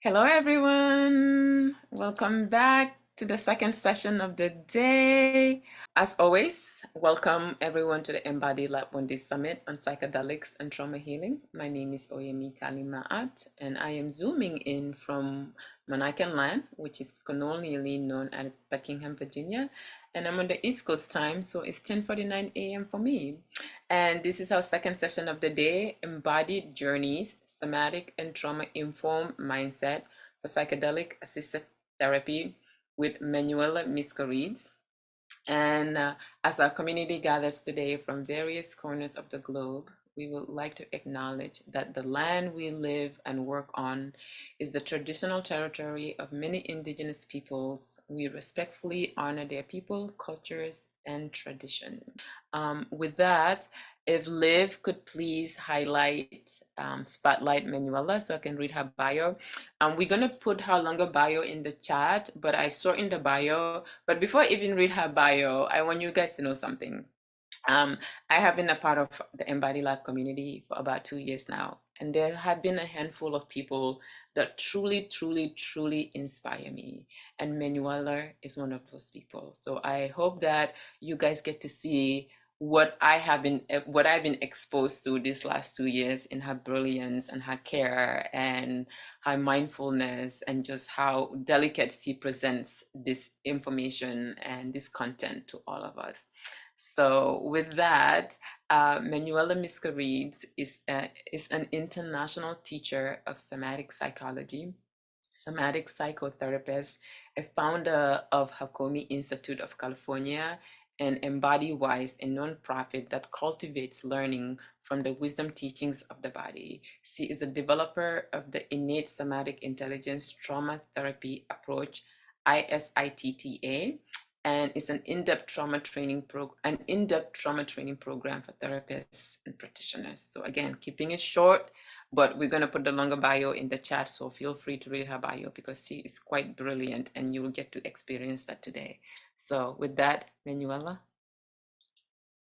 Hello, everyone. Welcome back to the second session of the day. As always, welcome everyone to the Embody Lab 1 Day Summit on Psychedelics and Trauma Healing. My name is Oyemi Kalimaat, and I am zooming in from Monacan Land, which is colonially known as Buckingham, Virginia. And I'm on the East Coast time, so it's 10:49 a.m. for me. And this is our second session of the day, Embodied Journeys, Somatic and Trauma-Informed Mindset for Psychedelic Assisted Therapy with Manuela Miscorides. And as our community gathers today from various corners of the globe, we would like to acknowledge that the land we live and work on is the traditional territory of many indigenous peoples. We respectfully honor their people, cultures, and tradition. With that, if Liv could please spotlight Manuela so I can read her bio. We're gonna put her longer bio in the chat, but I saw in the bio. But before I even read her bio, I want you guys to know something. I have been a part of the Embody Lab community for about 2 years now, and there have been a handful of people that truly, truly, truly inspire me, and Manuela is one of those people. So I hope that you guys get to see what I've been exposed to these last 2 years in her brilliance and her care and her mindfulness and just how delicate she presents this information and this content to all of us. So with that, Manuela Miscorides is an international teacher of somatic psychology, somatic psychotherapist, a founder of Hakomi Institute of California, and Embody Wise, a nonprofit that cultivates learning from the wisdom teachings of the body. She is the developer of the innate somatic intelligence trauma therapy approach, ISITTA, and is an in-depth trauma training program for therapists and practitioners. So again, keeping it short, but we're going to put the longer bio in the chat, so feel free to read her bio because she is quite brilliant and you will get to experience that today. So with that, Manuela.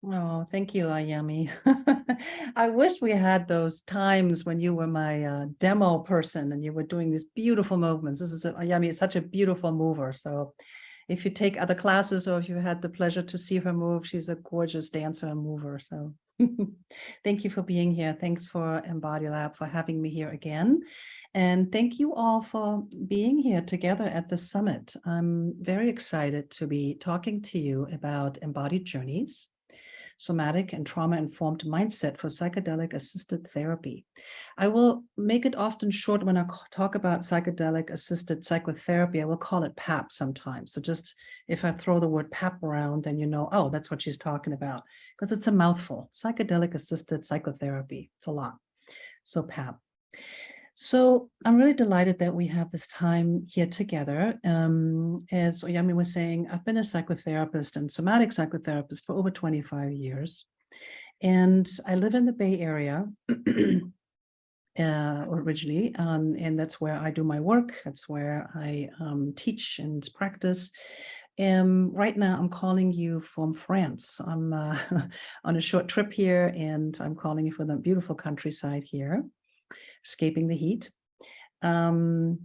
Oh, thank you, Ayami. I wish we had those times when you were my demo person and you were doing these beautiful movements. Ayami is such a beautiful mover. So if you take other classes or if you had the pleasure to see her move, she's a gorgeous dancer and mover. So thank you for being here. Thanks for Embody Lab for having me here again. And thank you all for being here together at the summit. I'm very excited to be talking to you about embodied journeys, somatic and trauma-informed mindset for psychedelic assisted therapy. I will make it often short when I talk about psychedelic assisted psychotherapy. I will call it PAP sometimes. So just if I throw the word PAP around, then you know, oh, that's what she's talking about, because it's a mouthful. Psychedelic assisted psychotherapy. It's a lot. So PAP. So I'm really delighted that we have this time here together. As Oyami was saying, I've been a psychotherapist and somatic psychotherapist for over 25 years. And I live in the Bay Area originally, and that's where I do my work. That's where I teach and practice. Right now, I'm calling you from France. I'm on a short trip here, and I'm calling you from the beautiful countryside here, escaping the heat. And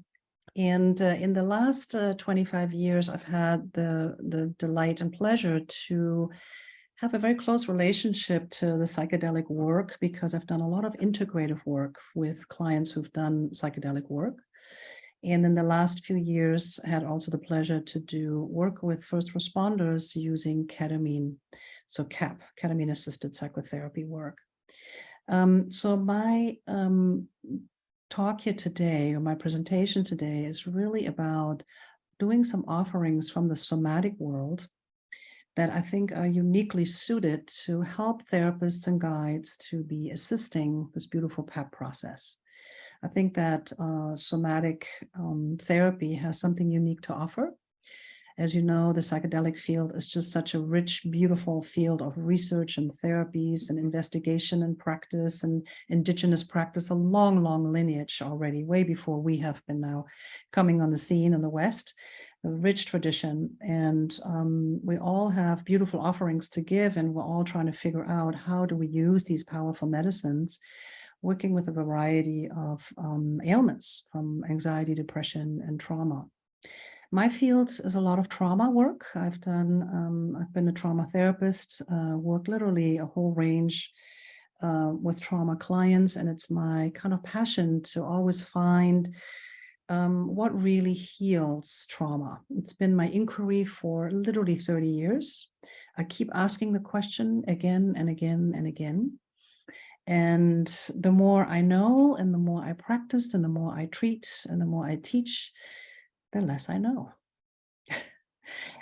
in the last 25 years, I've had the delight and pleasure to have a very close relationship to the psychedelic work because I've done a lot of integrative work with clients who've done psychedelic work. And in the last few years, I had also the pleasure to do work with first responders using ketamine, so CAP, ketamine-assisted psychotherapy work. So my talk here today, or my presentation today, is really about doing some offerings from the somatic world that I think are uniquely suited to help therapists and guides to be assisting this beautiful PAP process. I think that somatic therapy has something unique to offer. As you know, the psychedelic field is just such a rich, beautiful field of research and therapies and investigation and practice and indigenous practice, a long, long lineage already, way before we have been now coming on the scene in the West, a rich tradition. And we all have beautiful offerings to give, and we're all trying to figure out how do we use these powerful medicines working with a variety of ailments from anxiety, depression, and trauma. My field is a lot of trauma work. I've been a trauma therapist, worked literally a whole range with trauma clients, and it's my kind of passion to always find what really heals trauma. It's been my inquiry for literally 30 years. I keep asking the question again and again and again. And the more I know, and the more I practice, and the more I treat, and the more I teach, the less I know.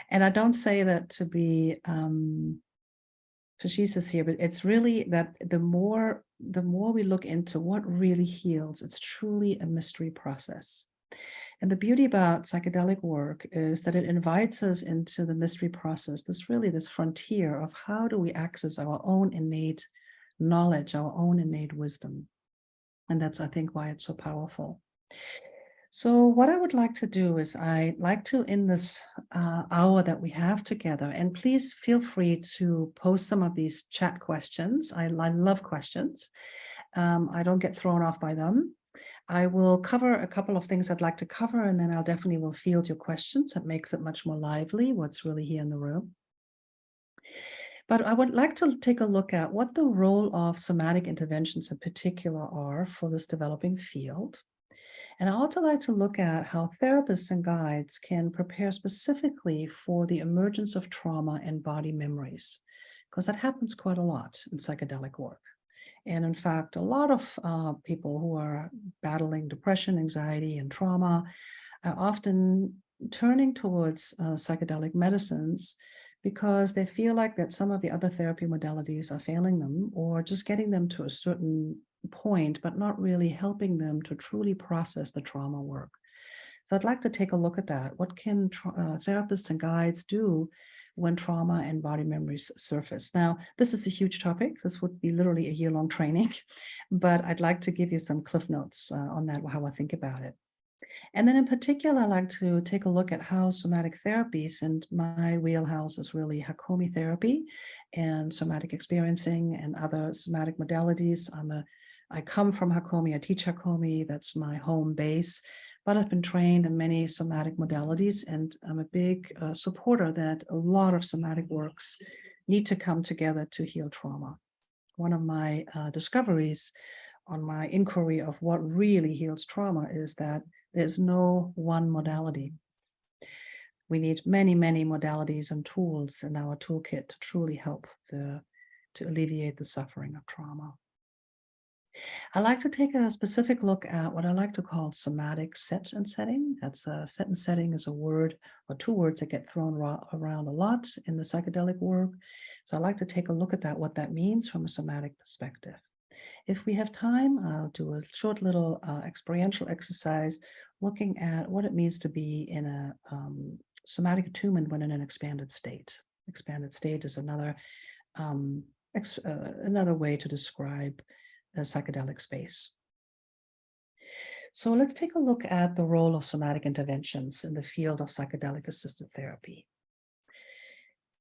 And I don't say that to be facetious here, but it's really that the more we look into what really heals, it's truly a mystery process. And the beauty about psychedelic work is that it invites us into the mystery process, this frontier of how do we access our own innate knowledge, our own innate wisdom. And that's, I think, why it's so powerful. So what I would like to do is I'd like to, in this hour that we have together, and please feel free to post some of these chat questions. I love questions. I don't get thrown off by them. I will cover a couple of things I'd like to cover, and then I'll definitely will field your questions. That makes it much more lively, what's really here in the room. But I would like to take a look at what the role of somatic interventions in particular are for this developing field. And I also like to look at how therapists and guides can prepare specifically for the emergence of trauma and body memories, because that happens quite a lot in psychedelic work. And in fact, a lot of people who are battling depression, anxiety, and trauma are often turning towards psychedelic medicines because they feel like that some of the other therapy modalities are failing them, or just getting them to a certain point, but not really helping them to truly process the trauma work. So I'd like to take a look at that. What can therapists and guides do when trauma and body memories surface? Now, this is a huge topic. This would be literally a year-long training, but I'd like to give you some cliff notes on that, how I think about it. And then in particular, I like to take a look at how somatic therapies, and my wheelhouse is really Hakomi therapy and somatic experiencing and other somatic modalities. I come from Hakomi, I teach Hakomi, that's my home base, but I've been trained in many somatic modalities, and I'm a big supporter that a lot of somatic works need to come together to heal trauma. One of my discoveries on my inquiry of what really heals trauma is that there's no one modality. We need many, many modalities and tools in our toolkit to truly help to alleviate the suffering of trauma. I like to take a specific look at what I like to call somatic set and setting. That's a set and setting is a word or two words that get thrown around a lot in the psychedelic work. So I like to take a look at that, what that means from a somatic perspective. If we have time, I'll do a short little experiential exercise looking at what it means to be in a somatic attunement when in an expanded state. Expanded state is another way to describe a psychedelic space. So let's take a look at the role of somatic interventions in the field of psychedelic assisted therapy.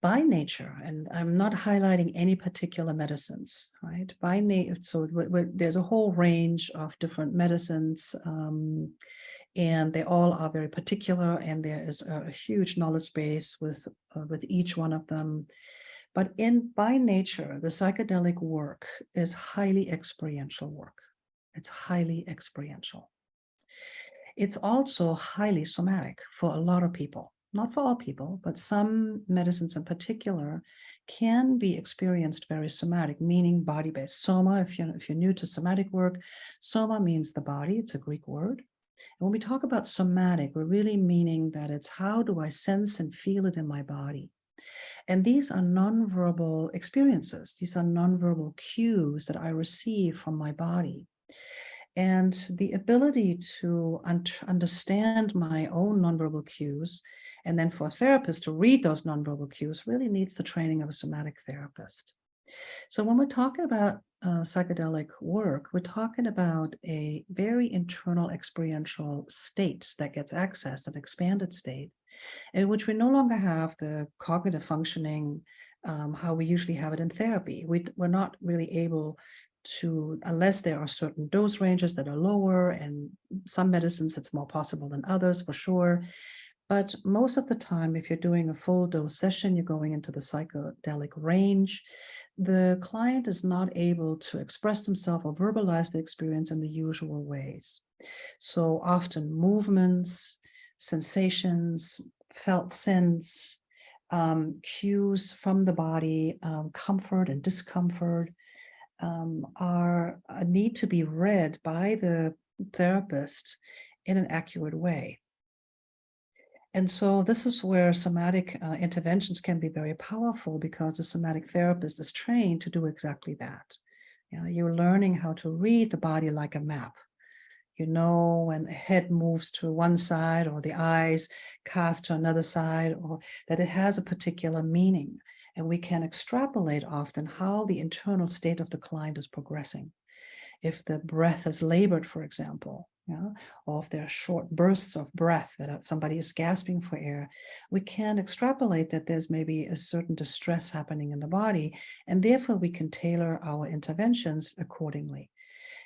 By nature, and I'm not highlighting any particular medicines, right? By nature, so there's a whole range of different medicines, and they all are very particular, and there is a huge knowledge base with each one of them. But by nature, the psychedelic work is highly experiential work. It's highly experiential. It's also highly somatic for a lot of people. Not for all people, but some medicines in particular can be experienced very somatic, meaning body-based. Soma, if you're new to somatic work, soma means the body. It's a Greek word. And when we talk about somatic, we're really meaning that it's how do I sense and feel it in my body? And these are nonverbal experiences. These are nonverbal cues that I receive from my body. And the ability to understand my own nonverbal cues, and then for a therapist to read those nonverbal cues, really needs the training of a somatic therapist. So when we're talking about psychedelic work, we're talking about a very internal experiential state that gets accessed, an expanded state, in which we no longer have the cognitive functioning how we usually have it in therapy. We're not really able unless there are certain dose ranges that are lower, and some medicines it's more possible than others for sure. But most of the time, if you're doing a full dose session, you're going into the psychedelic range, the client is not able to express themselves or verbalize the experience in the usual ways. So often movements, sensations, felt sense, cues from the body, comfort and discomfort, are need to be read by the therapist in an accurate way. And so this is where somatic interventions can be very powerful, because the somatic therapist is trained to do exactly that. You know, you're learning how to read the body like a map. You know, when the head moves to one side or the eyes cast to another side, or that it has a particular meaning. And we can extrapolate often how the internal state of the client is progressing. If the breath is labored, for example, or if there are short bursts of breath that somebody is gasping for air, we can extrapolate that there's maybe a certain distress happening in the body, and therefore we can tailor our interventions accordingly.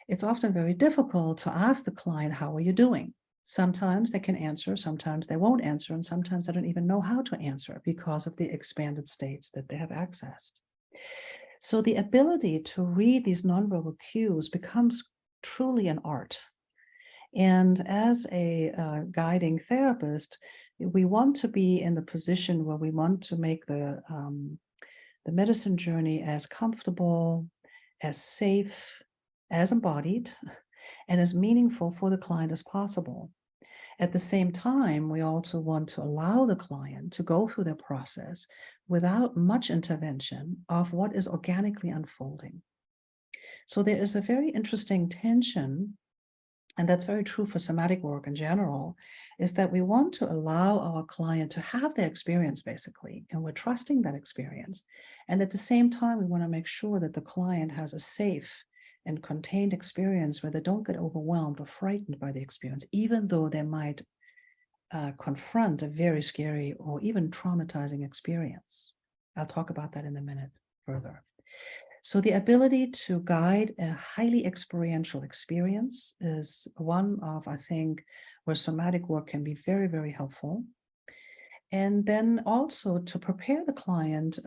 It's often very difficult to ask the client, how are you doing? Sometimes they can answer, sometimes they won't answer, and sometimes they don't even know how to answer because of the expanded states that they have accessed. So the ability to read these nonverbal cues becomes truly an art. And as a guiding therapist, we want to be in the position where we want to make the medicine journey as comfortable, as safe, as embodied, and as meaningful for the client as possible. At the same time, we also want to allow the client to go through their process without much intervention of what is organically unfolding. So there is a very interesting tension, and that's very true for somatic work in general, is that we want to allow our client to have their experience, basically, and we're trusting that experience. And at the same time, we want to make sure that the client has a safe and contained experience where they don't get overwhelmed or frightened by the experience, even though they might confront a very scary or even traumatizing experience. I'll talk about that in a minute further. So the ability to guide a highly experiential experience is one of, I think, where somatic work can be very, very helpful. And then also to prepare the client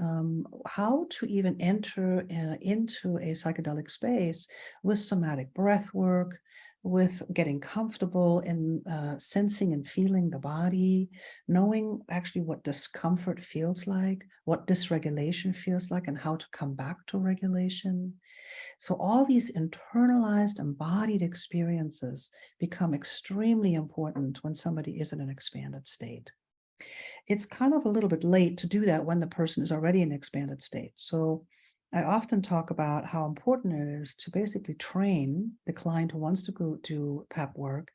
how to even enter into a psychedelic space with somatic breath work, with getting comfortable in sensing and feeling the body, knowing actually what discomfort feels like, what dysregulation feels like, and how to come back to regulation. So all these internalized, embodied experiences become extremely important when somebody is in an expanded state. It's kind of a little bit late to do that when the person is already in an expanded state. So I often talk about how important it is to basically train the client who wants to go do PEP work,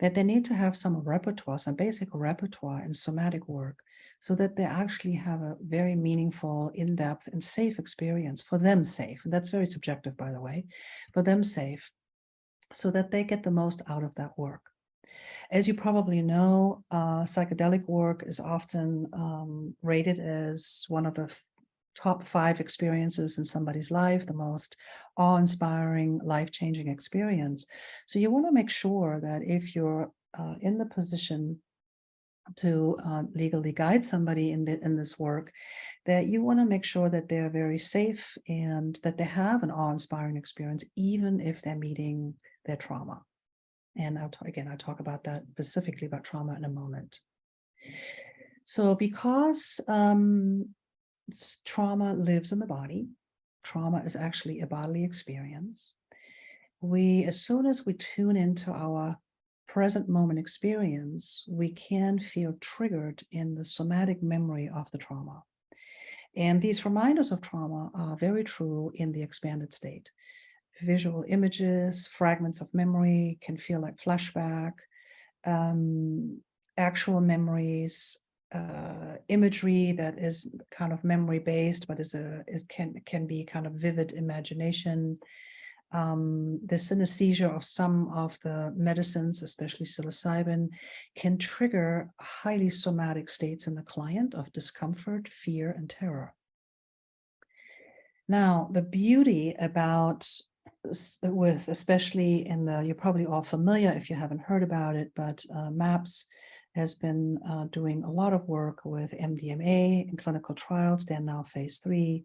that they need to have some repertoire, some basic repertoire in somatic work, so that they actually have a very meaningful, in-depth, and safe experience, for them safe. And that's very subjective, by the way, for them safe, so that they get the most out of that work. As you probably know, psychedelic work is often rated as one of the top 5 experiences in somebody's life, the most awe-inspiring, life-changing experience. So you want to make sure that if you're in the position to legally guide somebody in this work, that you want to make sure that they're very safe and that they have an awe-inspiring experience, even if they're meeting their trauma. And I'll talk about that specifically about trauma in a moment. So because trauma lives in the body, trauma is actually a bodily experience. As soon as we tune into our present moment experience, we can feel triggered in the somatic memory of the trauma. And these reminders of trauma are very true in the expanded state. Visual images, fragments of memory can feel like flashback, actual memories, imagery that is kind of memory based, but can be kind of vivid imagination. The synesthesia of some of the medicines, especially psilocybin, can trigger highly somatic states in the client of discomfort, fear, and terror. Now, the beauty about with, especially in the, you're probably all familiar if you haven't heard about it, but MAPS has been doing a lot of work with MDMA in clinical trials. They're now phase 3.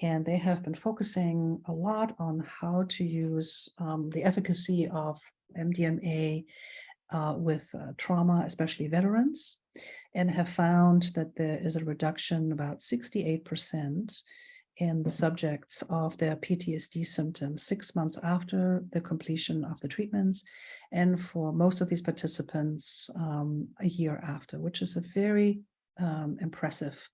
And they have been focusing a lot on how to use the efficacy of MDMA with trauma, especially veterans, and have found that there is a reduction about 68% in the subjects of their PTSD symptoms 6 months after the completion of the treatments, and for most of these participants a year after, which is a very impressive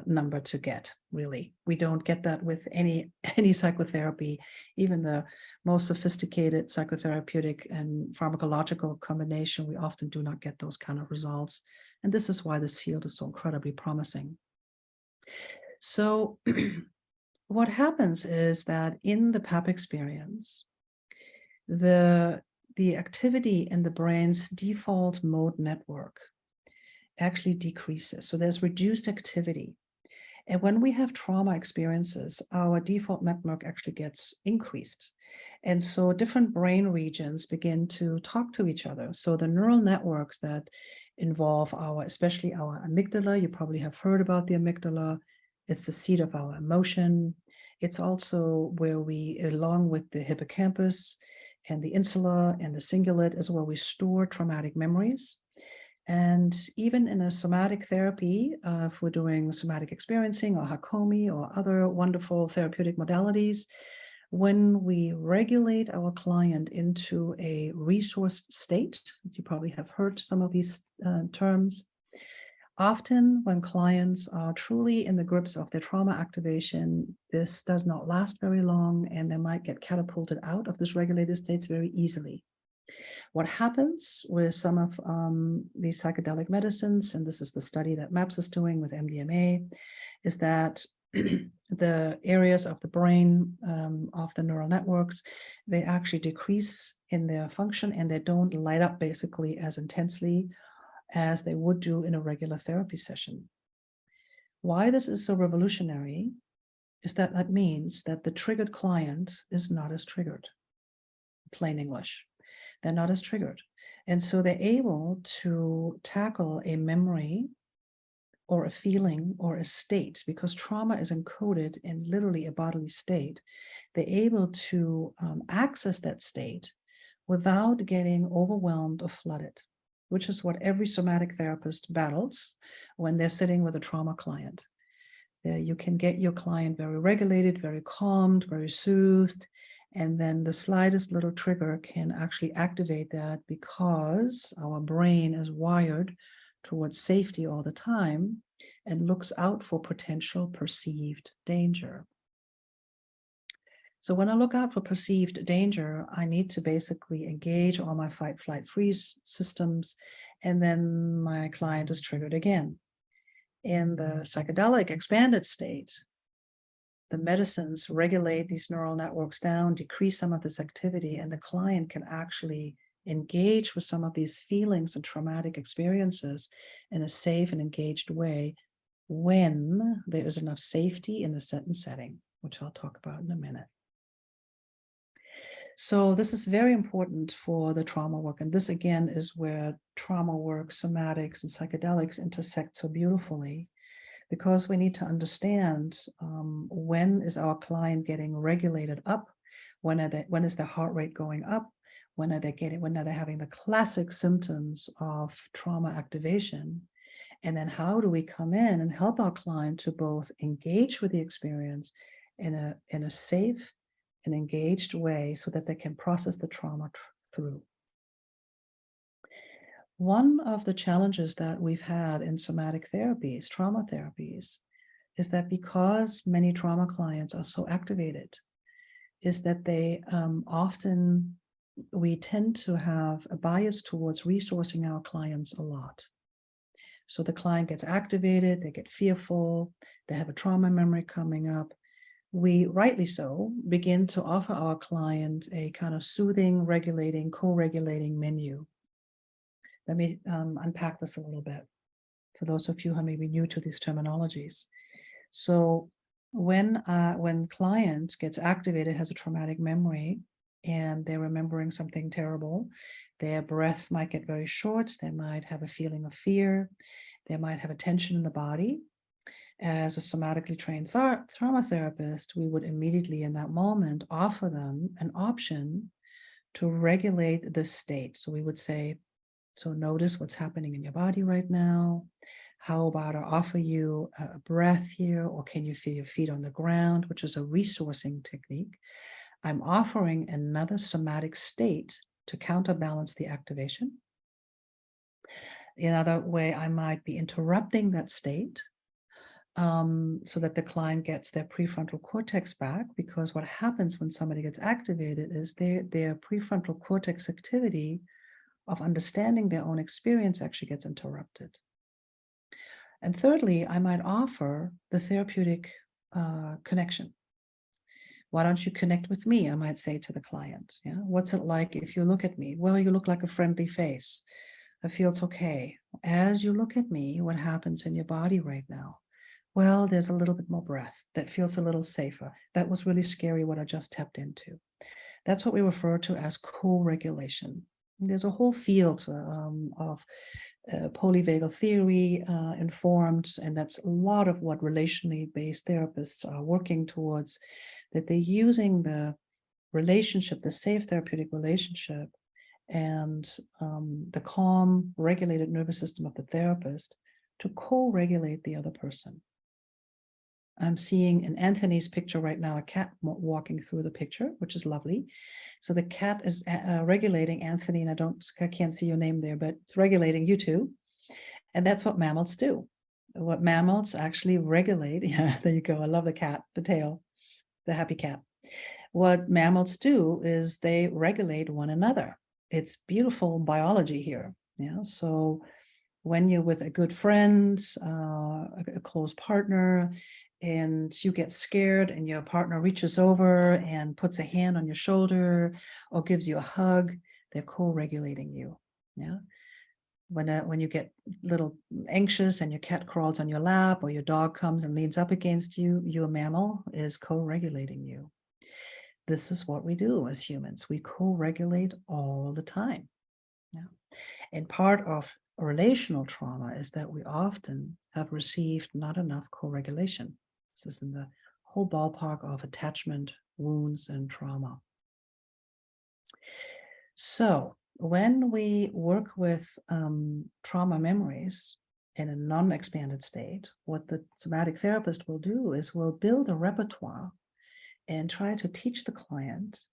number to get. Really, we don't get that with any psychotherapy. Even the most sophisticated psychotherapeutic and pharmacological combination, we often do not get those kind of results, and this is why this field is so incredibly promising. So what happens is that in the PAP experience, the activity in the brain's default mode network actually decreases. So there's reduced activity. And when we have trauma experiences, our default network actually gets increased. And so different brain regions begin to talk to each other. So the neural networks that involve especially our amygdala, you probably have heard about the amygdala. It's the seat of our emotion. It's also where we, along with the hippocampus and the insula and the cingulate, is where we store traumatic memories. And even in a somatic therapy, if we're doing somatic experiencing or Hakomi or other wonderful therapeutic modalities, when we regulate our client into a resourced state, you probably have heard some of these terms, often when clients are truly in the grips of their trauma activation, this does not last very long, and they might get catapulted out of this regulated states very easily. What happens with some of these psychedelic medicines, and this is the study that MAPS is doing with MDMA, is that the areas of the brain of the neural networks, they actually decrease in their function, and they don't light up basically as intensely as they would do in a regular therapy session. Why this is so revolutionary is that that means that the triggered client is not as triggered. Plain English. They're not as triggered. And so they're able to tackle a memory or a feeling or a state, because trauma is encoded in literally a bodily state. They're able to access that state without getting overwhelmed or flooded, which is what every somatic therapist battles when they're sitting with a trauma client. You can get your client very regulated, very calmed, very soothed, and then the slightest little trigger can actually activate that, because our brain is wired towards safety all the time and looks out for potential perceived danger. So when I look out for perceived danger, I need to basically engage all my fight, flight, freeze systems, and then my client is triggered again. In the psychedelic expanded state, the medicines regulate these neural networks down, decrease some of this activity, and the client can actually engage with some of these feelings and traumatic experiences in a safe and engaged way when there is enough safety in the set and setting, which I'll talk about in a minute. So this is very important for the trauma work. And this again is where trauma work, somatics, and psychedelics intersect so beautifully, because we need to understand when is our client getting regulated up, when is their heart rate going up, when are they having the classic symptoms of trauma activation, and then how do we come in and help our client to both engage with the experience in a safe and engaged way so that they can process the trauma through. One of the challenges that we've had in somatic therapies, trauma therapies, is that because many trauma clients are so activated, is that they we tend to have a bias towards resourcing our clients a lot. So the client gets activated, they get fearful, they have a trauma memory coming up. We, rightly so, begin to offer our client a kind of soothing, regulating, co-regulating menu. Let me unpack this a little bit for those of you who may be new to these terminologies. So When client gets activated, has a traumatic memory, and they're remembering something terrible, their breath might get very short. They might have a feeling of fear. They might have a tension in the body. As a somatically trained trauma therapist, we would immediately in that moment offer them an option to regulate the state. So we would say, so notice what's happening in your body right now. How about I offer you a breath here, or can you feel your feet on the ground, which is a resourcing technique. I'm offering another somatic state to counterbalance the activation. Another way, I might be interrupting that state so that the client gets their prefrontal cortex back, because what happens when somebody gets activated is their prefrontal cortex activity of understanding their own experience actually gets interrupted. And thirdly, I might offer the therapeutic connection. Why don't you connect with me? I might say to the client, yeah, what's it like if you look at me? Well, you look like a friendly face. I feel it's okay. As you look at me, what happens in your body right now? Well, there's a little bit more breath. That feels a little safer. That was really scary what I just tapped into. That's what we refer to as co-regulation. There's a whole field of polyvagal theory informed, and that's a lot of what relationally based therapists are working towards, that they're using the relationship, the safe therapeutic relationship, and the calm, regulated nervous system of the therapist to co-regulate the other person. I'm seeing in Anthony's picture right now, a cat walking through the picture, which is lovely. So the cat is regulating Anthony, and I can't see your name there, but it's regulating you too. And that's what mammals do. What mammals actually regulate, yeah, there you go. I love the cat, the tail, the happy cat. What mammals do is they regulate one another. It's beautiful biology here. Yeah. So when you're with a good friend, a close partner, and you get scared and your partner reaches over and puts a hand on your shoulder or gives you a hug, they're co-regulating you. Yeah. When you get a little anxious and your cat crawls on your lap or your dog comes and leans up against you, your mammal is co-regulating you. This is what we do as humans. We co-regulate all the time. Yeah. And part of relational trauma is that we often have received not enough co-regulation. This is in the whole ballpark of attachment, wounds, and trauma. So when we work with trauma memories in a non-expanded state, what the somatic therapist will do is we'll build a repertoire and try to teach the client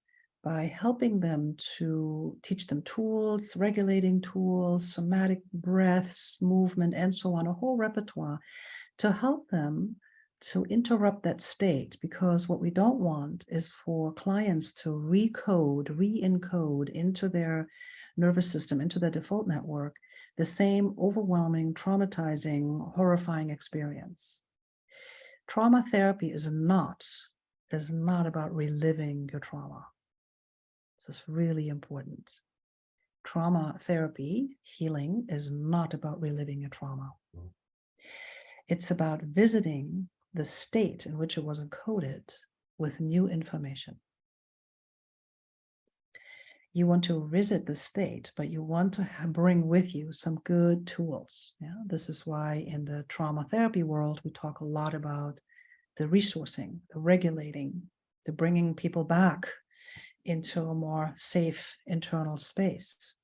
by helping them to teach them tools, regulating tools, somatic breaths, movement, and so on, a whole repertoire to help them to interrupt that state. Because what we don't want is for clients to re-encode into their nervous system, into their default network, the same overwhelming, traumatizing, horrifying experience. Trauma therapy is not about reliving your trauma. This is really important. Trauma therapy, healing, is not about reliving a trauma. It's about visiting the state in which it was encoded with new information. You want to visit the state, but you want to bring with you some good tools. Yeah? This is why in the trauma therapy world, we talk a lot about the resourcing, the regulating, the bringing people back into a more safe internal space.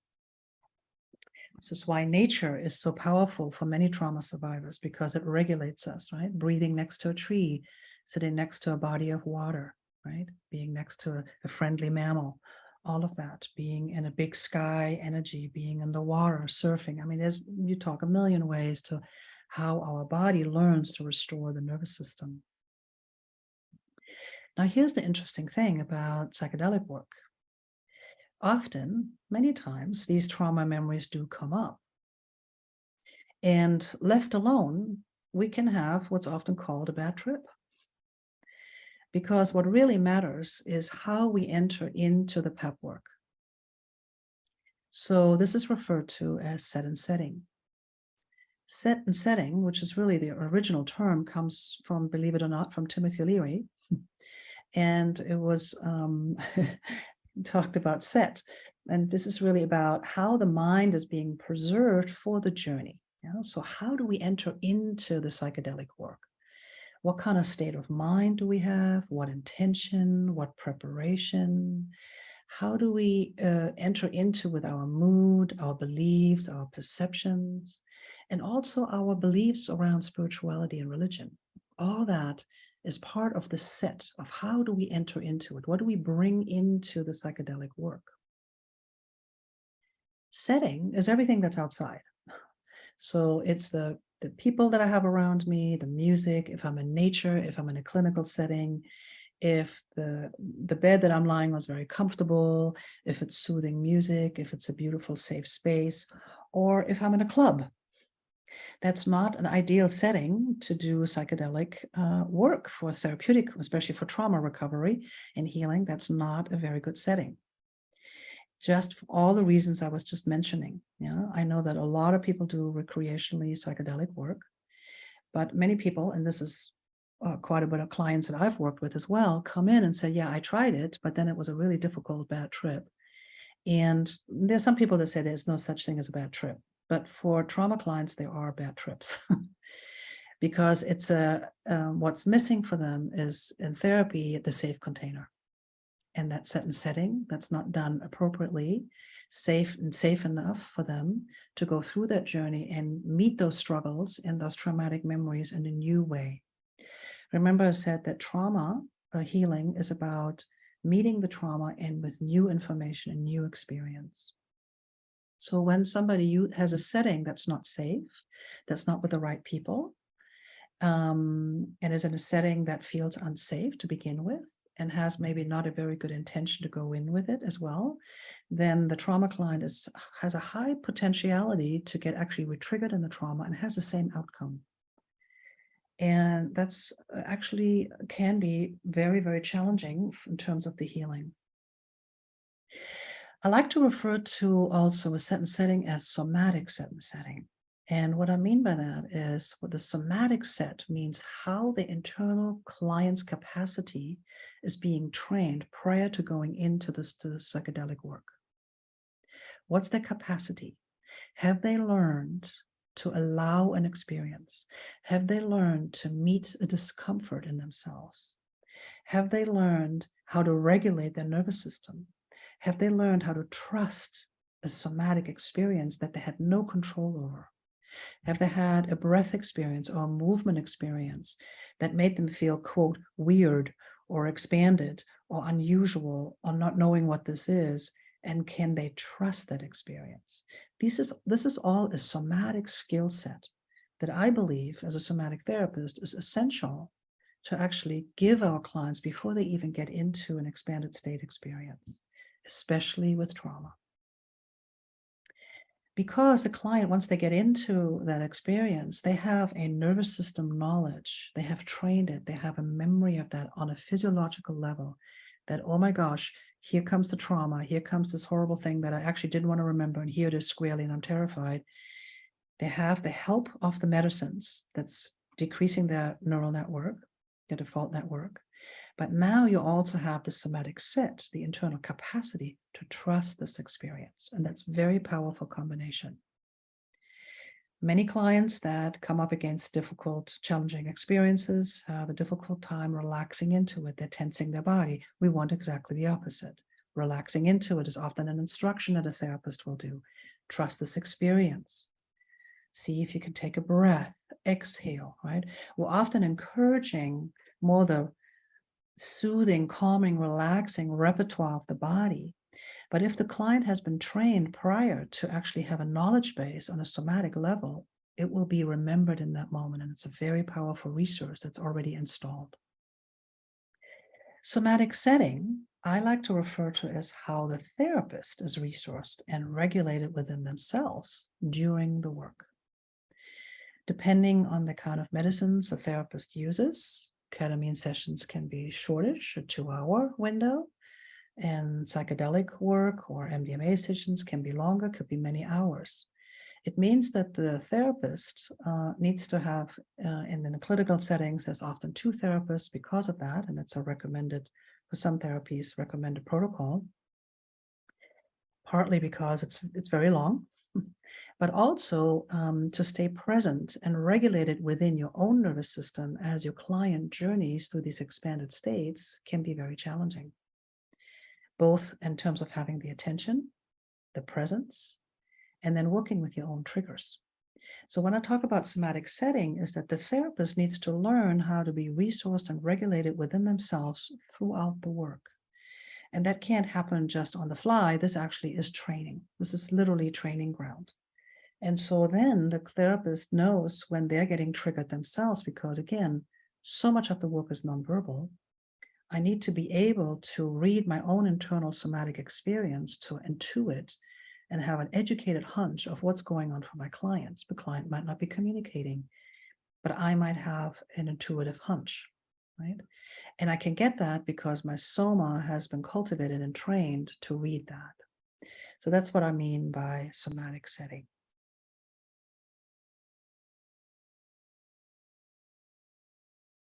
This is why nature is so powerful for many trauma survivors, because it regulates us, right? Breathing next to a tree, sitting next to a body of water, right? Being next to a friendly mammal, all of that, being in a big sky energy, being in the water, surfing. I mean, you talk a million ways to how our body learns to restore the nervous system. Now, here's the interesting thing about psychedelic work. Often, many times, these trauma memories do come up. And left alone, we can have what's often called a bad trip. Because what really matters is how we enter into the PEP work. So this is referred to as set and setting. Set and setting, which is really the original term, comes from, believe it or not, from Timothy Leary. And it was talked about set. And this is really about how the mind is being preserved for the journey. So how do we enter into the psychedelic work? What kind of state of mind do we have? What intention? What preparation? How do we enter into with our mood, our beliefs, our perceptions, and also our beliefs around spirituality and religion? All that is part of the set of how do we enter into it? What do we bring into the psychedelic work? Setting is everything that's outside. So it's the people that I have around me, the music, if I'm in nature, if I'm in a clinical setting, if the bed that I'm lying on is very comfortable, if it's soothing music, if it's a beautiful, safe space, or if I'm in a club. That's not an ideal setting to do psychedelic work for therapeutic, especially for trauma recovery and healing. That's not a very good setting. Just for all the reasons I was just mentioning. I know that a lot of people do recreationally psychedelic work, but many people, and this is quite a bit of clients that I've worked with as well, come in and say, yeah, I tried it, but then it was a really difficult, bad trip. And there's some people that say there's no such thing as a bad trip, but for trauma clients, there are bad trips. Because it's what's missing for them is in therapy, the safe container. And that set and setting that's not done appropriately, safe enough for them to go through that journey and meet those struggles and those traumatic memories in a new way. Remember, I said that trauma healing is about meeting the trauma and with new information and new experience. So when somebody has a setting that's not safe, that's not with the right people, and is in a setting that feels unsafe to begin with, and has maybe not a very good intention to go in with it as well, then the trauma client has a high potentiality to get actually re-triggered in the trauma and has the same outcome. And that's actually can be very, very challenging in terms of the healing. I like to refer to also a set and setting as somatic set and setting. And what I mean by that is what the somatic set means how the internal client's capacity is being trained prior to going into the psychedelic work. What's their capacity? Have they learned to allow an experience? Have they learned to meet a discomfort in themselves? Have they learned how to regulate their nervous system? Have they learned how to trust a somatic experience that they had no control over? Have they had a breath experience or a movement experience that made them feel, quote, weird or expanded or unusual or not knowing what this is? And can they trust that experience? This is all a somatic skill set that I believe as a somatic therapist is essential to actually give our clients before they even get into an expanded state experience, especially with trauma. Because the client, once they get into that experience, they have a nervous system knowledge, they have trained it, they have a memory of that on a physiological level, that, oh my gosh, here comes the trauma, here comes this horrible thing that I actually didn't want to remember, and here it is squarely, and I'm terrified. They have the help of the medicines that's decreasing their neural network, the default network. But now you also have the somatic set, the internal capacity to trust this experience. And that's a very powerful combination. Many clients that come up against difficult, challenging experiences have a difficult time relaxing into it. They're tensing their body. We want exactly the opposite. Relaxing into it is often an instruction that a therapist will do. Trust this experience. See if you can take a breath, exhale, right? We're often encouraging more the soothing, calming, relaxing repertoire of the body. But if the client has been trained prior to actually have a knowledge base on a somatic level, it will be remembered in that moment. And it's a very powerful resource that's already installed. Somatic setting, I like to refer to as how the therapist is resourced and regulated within themselves during the work. Depending on the kind of medicines a therapist uses, ketamine sessions can be shortish, a 2-hour window, and psychedelic work or MDMA sessions can be longer, could be many hours. It means that the therapist needs to have, in the clinical settings, there's often two therapists because of that, and it's a recommended, for some therapies, recommended protocol, partly because it's very long, but also to stay present and regulated within your own nervous system as your client journeys through these expanded states can be very challenging, both in terms of having the attention, the presence, and then working with your own triggers. So when I talk about somatic setting, is that the therapist needs to learn how to be resourced and regulated within themselves throughout the work. And that can't happen just on the fly. This actually is training. This is literally training ground. And so then the therapist knows when they're getting triggered themselves, because again, so much of the work is nonverbal. I need to be able to read my own internal somatic experience, to intuit and have an educated hunch of what's going on for my clients. The client might not be communicating, but I might have an intuitive hunch, right? And I can get that because my soma has been cultivated and trained to read that. So that's what I mean by somatic setting.